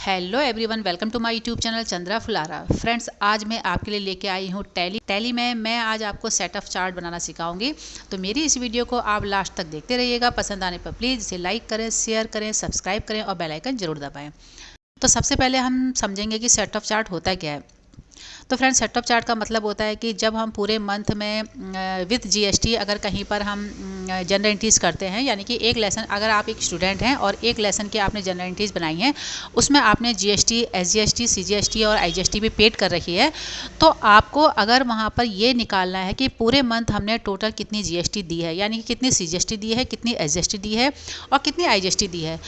Hello everyone, welcome to my YouTube channel Chandra Phulara. Friends, आज मैं आपके लिए लेके आई हूँ टैली में मैं आज आपको सेट ऑफ चार्ट बनाना सिखाऊंगी। तो मेरी इस वीडियो को आप लास्ट तक देखते रहिएगा। पसंद आने पर प्लीज़ इसे लाइक करें, शेयर करें, सब्सक्राइब करें और बेल आइकन जरूर दबाएं। तो सबसे पहले हम समझेंगे कि सेट ऑफ चार्ट होता क्या है। तो फ्रेंड्स, सेट ऑफ चार्ट का मतलब होता है कि जब हम पूरे मंथ में विद जीएसटी अगर कहीं पर हम जनरल एंट्रीज करते हैं, यानी कि एक लेसन, अगर आप एक स्टूडेंट हैं और एक लेसन की आपने जनरल एंट्रीज बनाई हैं, उसमें आपने जीएसटी, एसजीएसटी, सीजीएसटी और आईजीएसटी भी पेड कर रखी है, तो आपको अगर वहाँ पर ये निकालना है कि पूरे मंथ हमने टोटल कितनी जीएसटी दी है, यानी कि कितनी सीजीएसटी दी है, कितनी एसजीएसटी दी है और कितनी आईजीएसटी दी है,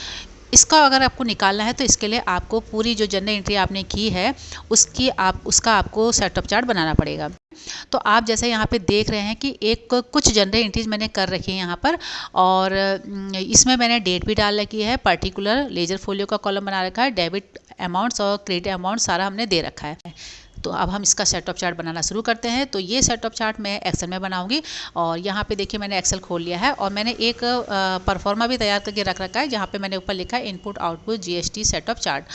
इसका अगर आपको निकालना है तो इसके लिए आपको पूरी जो जनरल एंट्री आपने की है उसका आपको सेट ऑफ चार्ट बनाना पड़ेगा। तो आप जैसे यहाँ पे देख रहे हैं कि कुछ जनरल एंट्रीज मैंने कर रखी है यहाँ पर, और इसमें मैंने डेट भी डाल रखी है, पर्टिकुलर लेजर फोलियो का कॉलम बना रखा है, डेबिट अमाउंट्स और क्रेडिट अमाउंट सारा हमने दे रखा है। तो अब हम इसका सेट ऑफ चार्ट बनाना शुरू करते हैं। तो ये सेट ऑफ चार्ट मैं एक्सेल में बनाऊंगी, और यहाँ पे देखिए मैंने एक्सेल खोल लिया है और मैंने एक परफॉर्मा भी तैयार करके रख रखा है, जहाँ पे मैंने ऊपर लिखा है input output GST set of chart.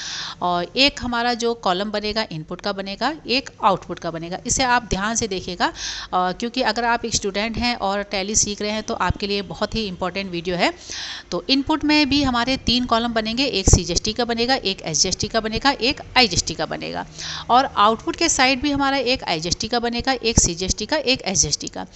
और एक हमारा जो कॉलम बनेगा इनपुट का बनेगा, एक आउटपुट का बनेगा। इसे आप ध्यान से देखिएगा, क्योंकि अगर आप एक स्टूडेंट हैं और टैली सीख रहे हैं तो आपके लिए बहुत ही इंपॉर्टेंट वीडियो है। तो इनपुट में भी हमारे 3 कॉलम बनेंगे, एक सीजीएसटी का बनेगा, एक एसजीएसटी का बनेगा, एक आईजीएसटी का बनेगा। और आउटपुट के साइड भी हमारा एक आईजीएसटी का बनेगा, एक सीजीएसटी का, एक एसजीएसटी का।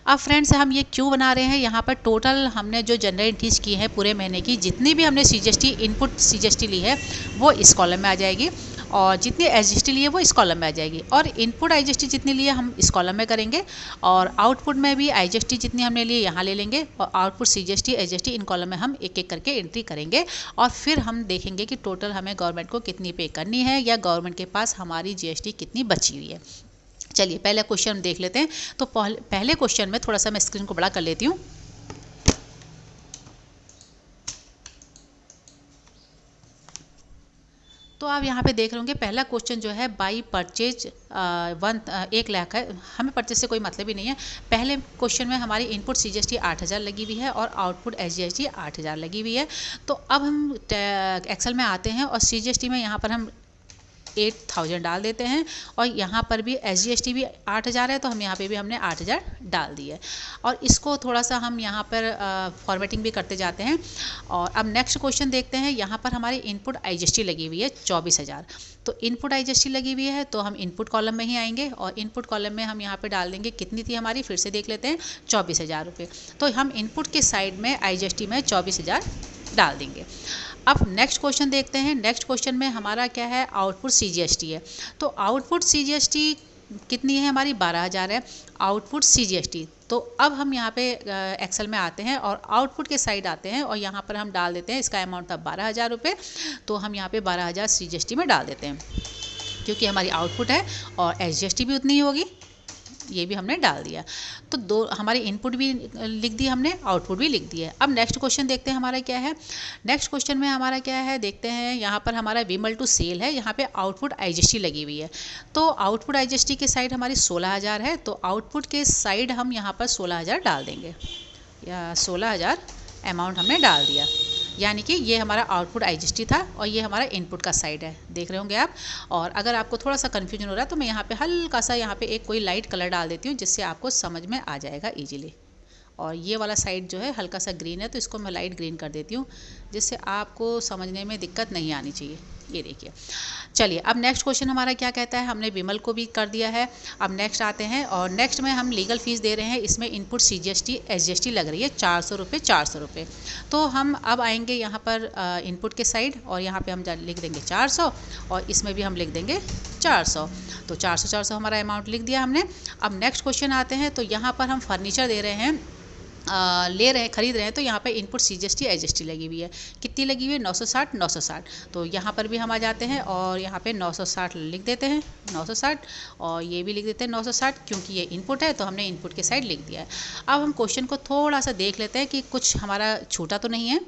अब फ्रेंड्स, हम ये क्यों बना रहे हैं, यहाँ पर टोटल हमने जो जनरल एंट्रीज की है पूरे महीने की, जितनी भी हमने सीजीएसटी इनपुट सीजीएसटी ली है वो इस कॉलम में आ जाएगी, और जितनी एसजीएसटी ली है वो इस कॉलम में आ जाएगी, और इनपुट आईजीएसटी जितनी ली है हम इस कॉलम में करेंगे, और आउटपुट में भी आईजीएसटी जितनी हमने ली है यहाँ ले लेंगे, और आउटपुट सीजीएसटी एसजीएसटी इन कॉलम में हम एक एक करके एंट्री करेंगे। और फिर हम देखेंगे कि टोटल हमें गवर्नमेंट को कितनी पे करनी है, या गवर्नमेंट के पास हमारी जीएसटी कितनी बची हुई है। चलिए पहला क्वेश्चन देख लेते हैं। तो पहले क्वेश्चन में थोड़ा सा मैं स्क्रीन को बड़ा कर लेती हूँ। तो आप यहाँ पे देख रहे होंगे पहला क्वेश्चन जो है बाई परचेज 1 लाख है। हमें परचेज से कोई मतलब ही नहीं है। पहले क्वेश्चन में हमारी इनपुट सीजीएसटी 8000 लगी हुई है और आउटपुट एसजीएसटी 8000 लगी हुई है। तो अब हम एक्सेल में आते हैं और सीजीएसटी में यहाँ पर हम 8000 डाल देते हैं, और यहाँ पर भी एसजीएसटी भी 8000 है, तो हम यहाँ पे भी हमने 8000 डाल दी है। और इसको थोड़ा सा हम यहाँ पर फॉर्मेटिंग भी करते जाते हैं। और अब नेक्स्ट क्वेश्चन देखते हैं। यहाँ पर हमारी इनपुट आईजीएसटी लगी हुई है 24000। तो इनपुट आईजीएसटी लगी हुई है तो हम इनपुट कॉलम में ही आएंगे, और इनपुट कॉलम में हम यहाँ पर डाल देंगे कितनी थी हमारी, फिर से देख लेते हैं, 24000 रुपये। तो हम इनपुट के साइड में आईजीएसटी में 24000 डाल देंगे। अब नेक्स्ट क्वेश्चन देखते हैं। नेक्स्ट क्वेश्चन में हमारा क्या है, आउटपुट सीजीएसटी है। तो आउटपुट सीजीएसटी कितनी है हमारी, 12000 है आउटपुट सीजीएसटी। तो अब हम यहाँ पे एक्सेल में आते हैं और आउटपुट के साइड आते हैं, और यहाँ पर हम डाल देते हैं, इसका अमाउंट था 12000 रुपये, तो हम यहाँ पे 12000 सीजीएसटी में डाल देते हैं, क्योंकि हमारी आउटपुट है और एसजीएसटी भी उतनी ही होगी, ये भी हमने डाल दिया। तो दो हमारी इनपुट भी लिख दी हमने, आउटपुट भी लिख दिया है। अब नेक्स्ट क्वेश्चन देखते हैं हमारा क्या है। नेक्स्ट क्वेश्चन में हमारा क्या है देखते हैं। यहाँ पर हमारा विमल टू सेल है, यहाँ पे आउटपुट आईजीएसटी लगी हुई है। तो आउटपुट आईजीएसटी के साइड हमारी 16000 है, तो आउटपुट के साइड हम यहाँ पर 16000 डाल देंगे, या 16000 अमाउंट हमने डाल दिया, यानी कि ये हमारा आउटपुट आईजीएसटी था और ये हमारा इनपुट का साइड है, देख रहे होंगे आप। और अगर आपको थोड़ा सा कन्फ्यूजन हो रहा है तो मैं यहाँ पे हल्का सा यहाँ पे एक कोई लाइट कलर डाल देती हूँ, जिससे आपको समझ में आ जाएगा इजीली। और ये वाला साइड जो है हल्का सा ग्रीन है, तो इसको मैं लाइट ग्रीन कर देती हूँ, जिससे आपको समझने में दिक्कत नहीं आनी चाहिए। ये देखिए। चलिए अब नेक्स्ट क्वेश्चन हमारा क्या कहता है, हमने विमल को भी कर दिया है। अब नेक्स्ट आते हैं, और नेक्स्ट में हम लीगल फीस दे रहे हैं। इसमें इनपुट सीजीएसटी एसजीएसटी लग रही है 400 रुपये, 400 रुपये। तो हम अब आएंगे यहाँ पर इनपुट के साइड, और यहाँ पे हम लिख देंगे 400, और इसमें भी हम लिख देंगे 400। तो 400 400 हमारा अमाउंट लिख दिया हमने। अब नेक्स्ट क्वेश्चन आते हैं। तो यहाँ पर हम फर्नीचर दे रहे हैं, खरीद रहे हैं, तो यहाँ पे इनपुट सीजीएसटी एसजीएसटी लगी हुई है। कितनी लगी हुई है, 960 960। तो यहाँ पर भी हम आ जाते हैं और यहाँ पे 960 लिख देते हैं, 960, और ये भी लिख देते हैं 960, क्योंकि ये इनपुट है तो हमने इनपुट के साइड लिख दिया है। अब हम क्वेश्चन को थोड़ा सा देख लेते हैं कि कुछ हमारा छूटा तो नहीं है।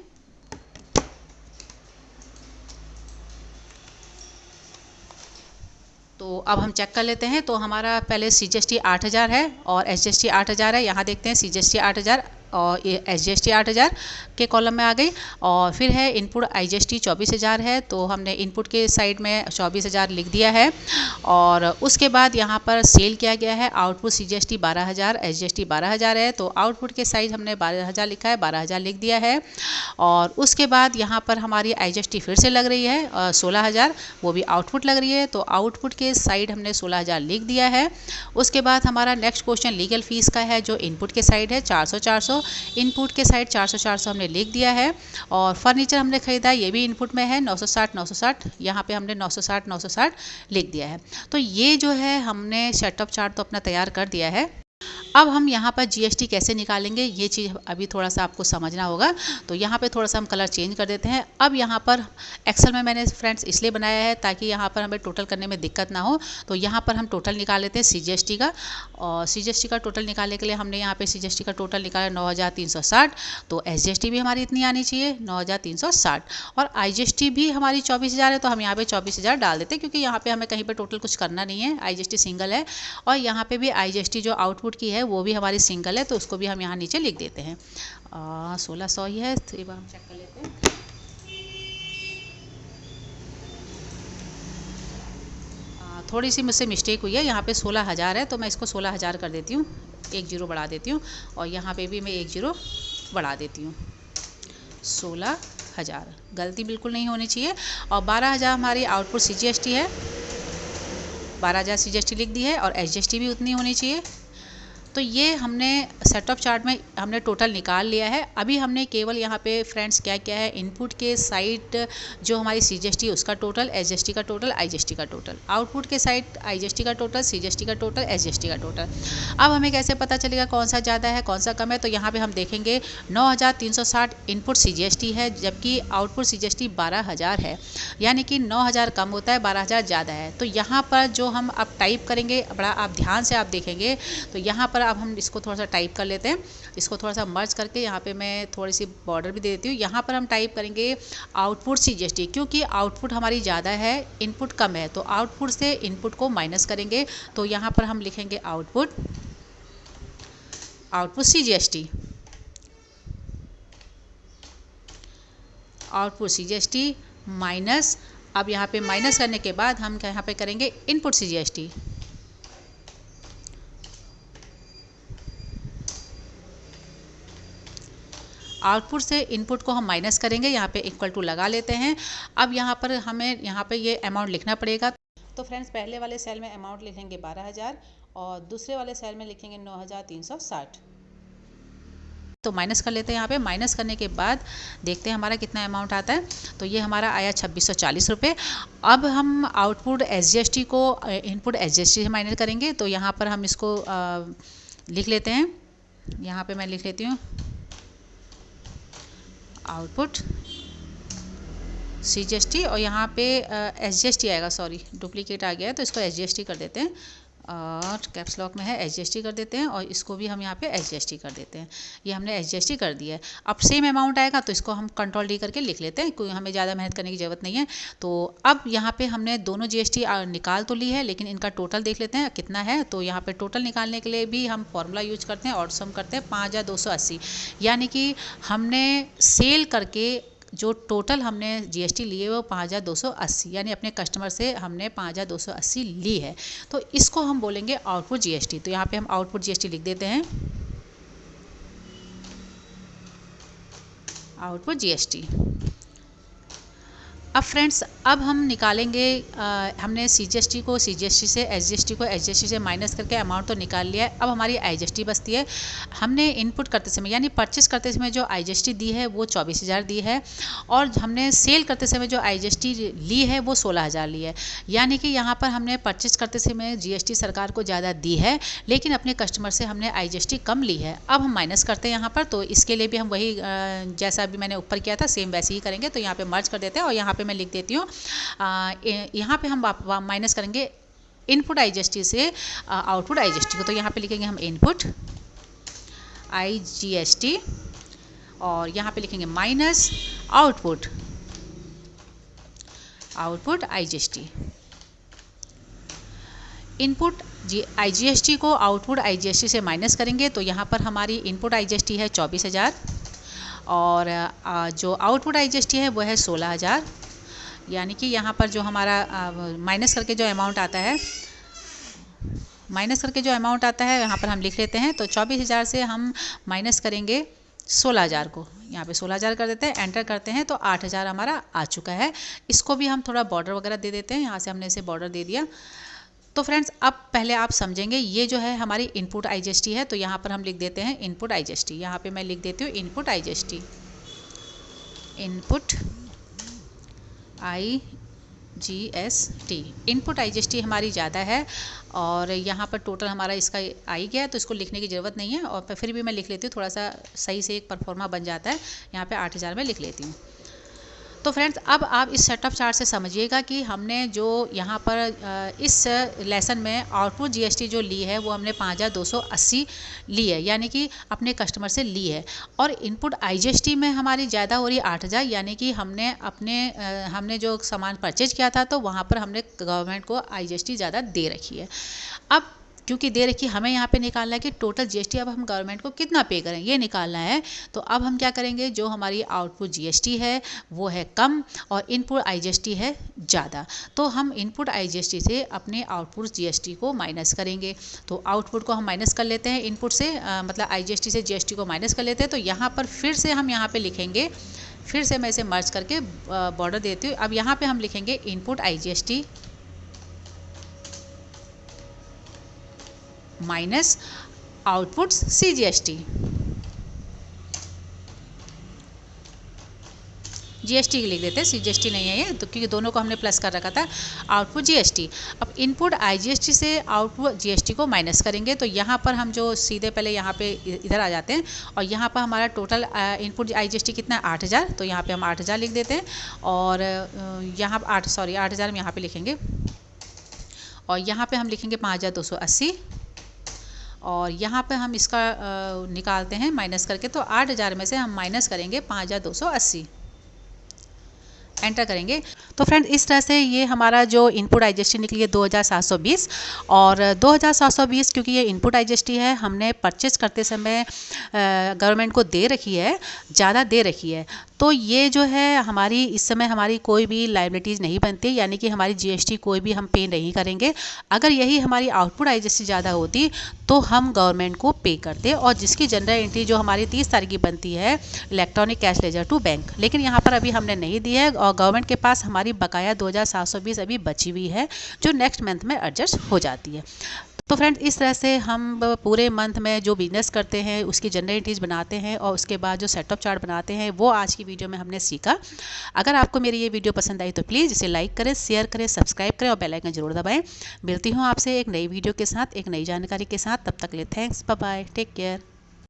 तो अब हम चेक कर लेते हैं। तो हमारा पहले सीजीएसटी 8000 है और एसजीएसटी 8000 है। यहाँ देखते हैं सीजीएसटी 8000 और ये SGST 8,000 के कॉलम में आ गई। और फिर है इनपुट IGST 24,000 है, तो हमने इनपुट के साइड में 24,000 लिख दिया है। और उसके बाद यहाँ पर सेल किया गया है आउटपुट CGST 12,000, SGST 12,000 है, तो आउटपुट के साइड हमने 12,000 लिखा है, 12,000 लिख दिया है। और उसके बाद यहाँ पर हमारी IGST फिर से लग रही है 16,000, वो भी आउटपुट लग रही है, तो आउटपुट के साइड हमने 16,000 लिख दिया है। उसके बाद हमारा नेक्स्ट क्वेश्चन लीगल फीस का है, जो इनपुट के साइड है 400 इनपुट के साइड 400 हमने लिख दिया है। और फर्नीचर हमने खरीदा है, ये भी इनपुट में है 960 यहाँ पे हमने 960 लिख दिया है। तो ये जो है हमने सेटअप चार्ट तो अपना तैयार कर दिया है। अब हम यहाँ पर GST कैसे निकालेंगे, ये चीज़ अभी थोड़ा सा आपको समझना होगा। तो यहाँ पे थोड़ा सा हम कलर चेंज कर देते हैं। अब यहाँ पर एक्सेल में मैंने फ्रेंड्स इसलिए बनाया है ताकि यहाँ पर हमें टोटल करने में दिक्कत ना हो। तो यहाँ पर हम टोटल निकाल लेते हैं CGST का, और CGST का टोटल निकालने के लिए हमने यहाँ पे CGST का टोटल निकाला 9,360। तो SGST भी हमारी इतनी आनी चाहिए 9,360, और IGST भी हमारी 24,000 है, तो हम यहाँ पे 24,000 डाल देते हैं, क्योंकि यहाँ पे हमें कहीं पर टोटल कुछ करना नहीं है, IGST सिंगल है। और यहाँ पे भी IGST जो आउटपुट की है वो भी हमारी सिंगल है, तो उसको भी हम यहाँ नीचे लिख देते हैं। 1600 ही है, तो एक बार हम चेक कर लेते हैं। थोड़ी सी मुझसे मिस्टेक हुई है, यहाँ पे 16,000 है, तो मैं इसको 16,000 कर देती हूँ, एक जीरो बढ़ा देती हूँ, और यहाँ पे भी मैं एक जीरो बढ़ा देती हूँ। 16,000 गलती बिल्कुल नहीं होनी चाहिए। और 12,000 हमारी आउटपुट CGST है, 12,000 CGST लिख दी है, और SGST भी उतनी होनी चाहिए। तो ये हमने सेटअप चार्ट में हमने टोटल निकाल लिया है। अभी हमने केवल यहाँ पे फ्रेंड्स क्या किया है, इनपुट के साइड जो हमारी CGST उसका टोटल, SGST का टोटल, IGST का टोटल, आउटपुट के साइड IGST का टोटल, CGST का टोटल, SGST का टोटल। अब हमें कैसे पता चलेगा कौन सा ज़्यादा है कौन सा कम है, तो यहाँ पर हम देखेंगे 9,360 इनपुट CGST है, जबकि आउटपुट CGST 12,000 है, यानी कि 9,000 कम होता है, 12,000 ज़्यादा है। तो यहाँ पर जो हम अब टाइप करेंगे, बड़ा आप ध्यान से आप देखेंगे, तो यहाँ पर अब हम इसको थोड़ा सा टाइप कर लेते हैं, इसको थोड़ा सा मर्ज करके यहाँ पे मैं थोड़ी सी बॉर्डर भी दे देती हूँ। यहाँ पर हम टाइप करेंगे आउटपुट CGST, क्योंकि आउटपुट हमारी ज़्यादा है, इनपुट कम है, तो आउटपुट से इनपुट को माइनस करेंगे। तो यहाँ पर हम लिखेंगे output CGST, output CGST minus, अब यहाँ पे माइनस करने के बाद हम यहाँ पे करेंगे इनपुट CGST। आउटपुट से इनपुट को हम माइनस करेंगे, यहाँ पे इक्वल टू लगा लेते हैं। अब यहाँ पर हमें यहाँ पे ये अमाउंट लिखना पड़ेगा। तो फ्रेंड्स पहले वाले सेल में अमाउंट लिखेंगे 12,000, और दूसरे वाले सेल में लिखेंगे 9,360। तो माइनस कर लेते हैं, यहाँ पे माइनस करने के बाद देखते हैं हमारा कितना अमाउंट आता है। तो ये हमारा आया 2,640 रुपये। अब हम आउटपुट SGST को इनपुट SGST से माइनस करेंगे, तो यहाँ पर हम इसको लिख लेते हैं। यहाँ पे मैं लिख लेती हूँ आउटपुट CGST, और यहाँ पे SGST आएगा, सॉरी डुप्लीकेट आ गया है, तो इसको SGST कर देते हैं, और कैप्स लॉक में है SGST कर देते हैं, और इसको भी हम यहाँ पे SGST कर देते हैं। ये हमने SGST कर दिया है। अब सेम अमाउंट आएगा, तो इसको हम कंट्रोल D करके लिख लेते हैं, कोई हमें ज़्यादा मेहनत करने की ज़रूरत नहीं है। तो अब यहाँ पे हमने दोनों GST निकाल तो ली है, लेकिन इनका टोटल देख लेते हैं कितना है। तो यहाँ पे टोटल निकालने के लिए भी हम फॉर्मूला यूज करते हैं, और सम करते हैं 5,280, यानी कि हमने सेल करके जो टोटल हमने GST लिए वो 5,280, यानी अपने कस्टमर से हमने 5,280 ली है। तो इसको हम बोलेंगे आउटपुट GST। तो यहाँ पे हम आउटपुट GST लिख देते हैं, आउटपुट GST। अब फ्रेंड्स अब हम निकालेंगे, हमने CGST को CGST से, SGST को SGST से माइनस करके अमाउंट तो निकाल लिया है। अब हमारी IGST बचती है। हमने इनपुट करते समय यानी परचेस करते समय जो IGST दी है वो 24,000 दी है, और हमने सेल करते समय जो IGST ली है वो 16,000 ली है, यानी कि यहाँ पर हमने परचेस करते समय GST सरकार को ज़्यादा दी है, लेकिन अपने कस्टमर से हमने IGST कम ली है। अब हम माइनस करते हैं यहाँ पर, तो इसके लिए भी हम वही जैसा अभी मैंने ऊपर किया था सेम वैसे ही करेंगे। तो यहाँ पे मर्ज कर देते हैं, और यहाँ पे मैं लिख देती हूँ, यहाँ पे हम माइनस करेंगे इनपुट IGST से आउटपुट IGST को। तो यहाँ पे लिखेंगे हम इनपुट IGST, और यहाँ पे लिखेंगे minus output IGST। Input IGST को आउटपुट IGST से माइनस करेंगे तो यहाँ पर हमारी इनपुट IGST है 24,000 और जो आउटपुट IGST है वो है 16,000। यानी कि यहाँ पर जो हमारा माइनस करके जो अमाउंट आता है यहाँ पर हम लिख लेते हैं। तो 24,000 से हम माइनस करेंगे 16,000 को, यहाँ पे 16,000 कर देते हैं, एंटर करते हैं तो 8,000 हमारा आ चुका है। इसको भी हम थोड़ा बॉर्डर वगैरह दे देते हैं, यहाँ से हमने इसे बॉर्डर दे दिया। तो फ्रेंड्स अब पहले आप समझेंगे, ये जो है हमारी इनपुट IGST है, तो यहाँ पर हम लिख देते हैं इनपुट IGST। यहाँ पे मैं लिख देती हूँ input IGST, input IGST। Input IGST हमारी ज़्यादा है और यहाँ पर टोटल हमारा इसका आ ही गया है, तो इसको लिखने की ज़रूरत नहीं है। और फिर भी मैं लिख लेती हूँ, थोड़ा सा सही से एक परफॉर्मा बन जाता है। यहाँ पे 8,000 में लिख लेती हूँ। तो फ्रेंड्स अब आप इस सेटअप चार्ट से समझिएगा कि हमने जो यहाँ पर इस लेसन में आउटपुट GST जो ली है वो हमने 5,280 ली है, यानी कि अपने कस्टमर से ली है। और इनपुट IGST में हमारी ज़्यादा हो रही है 8,000, यानी कि हमने जो सामान परचेज किया था तो वहाँ पर हमने गवर्नमेंट को IGST ज़्यादा दे रखी है। अब क्योंकि दे रखी, हमें यहाँ पे निकालना है कि टोटल GST अब हम गवर्नमेंट को कितना पे करें, ये निकालना है। तो अब हम क्या करेंगे, जो हमारी आउटपुट GST है वो है कम और इनपुट IGST है ज़्यादा, तो हम इनपुट IGST से अपने आउटपुट GST को माइनस करेंगे। तो आउटपुट को हम माइनस कर लेते हैं इनपुट से, मतलब IGST से GST को माइनस कर लेते हैं। तो यहाँ पर फिर से हम यहाँ पर लिखेंगे, फिर से मैं इसे मर्ज करके बॉर्डर देती हूँ। अब यहाँ पर हम लिखेंगे input IGST minus output CGST। GST लिख देते हैं, CGST नहीं है ये, तो क्योंकि दोनों को हमने प्लस कर रखा था। आउटपुट GST, अब इनपुट IGST से आउटपुट GST को माइनस करेंगे। तो यहाँ पर हम जो सीधे पहले यहाँ पे इधर आ जाते हैं और यहाँ पर हमारा टोटल इनपुट IGST कितना है 8,000, तो यहाँ पे हम 8,000 लिख देते हैं। और यहाँ 8,000 हम यहाँ पे लिखेंगे और यहाँ पे हम लिखेंगे 5,280 और यहाँ पे हम इसका निकालते हैं माइनस करके। तो 8,000 में से हम माइनस करेंगे 5,280, एंटर करेंगे। तो फ्रेंड इस तरह से ये हमारा जो इनपुट IGST निकली है 2,720 और 2,720 क्योंकि ये इनपुट IGST है, हमने परचेज करते समय गवर्नमेंट को दे रखी है, ज़्यादा दे रखी है। तो ये जो है हमारी इस समय हमारी कोई भी लायबिलिटीज़ नहीं बनती, यानी कि हमारी GST कोई भी हम पे नहीं करेंगे। अगर यही हमारी आउटपुट IGST ज़्यादा होती तो हम गवर्नमेंट को पे करते, और जिसकी जनरल एंट्री जो हमारी 30 तारीख की बनती है electronic cash ledger to bank, लेकिन यहाँ पर अभी हमने नहीं दी है और गवर्नमेंट के पास हमारी बकाया 2,720 अभी बची हुई है, जो नेक्स्ट मंथ में एडजस्ट हो जाती है। तो फ्रेंड्स इस तरह से हम पूरे मंथ में जो बिजनेस करते हैं उसकी जनरल एंट्रीज बनाते हैं और उसके बाद जो सेटअप चार्ट बनाते हैं वो आज की वीडियो में हमने सीखा। अगर आपको मेरी ये वीडियो पसंद आई तो प्लीज़ इसे लाइक करें, शेयर करें, सब्सक्राइब करें और बेल आइकन जरूर दबाएं। मिलती हूँ आपसे एक नई वीडियो के साथ, एक नई जानकारी के साथ। तब तक के लिए thanks, bye bye, take care.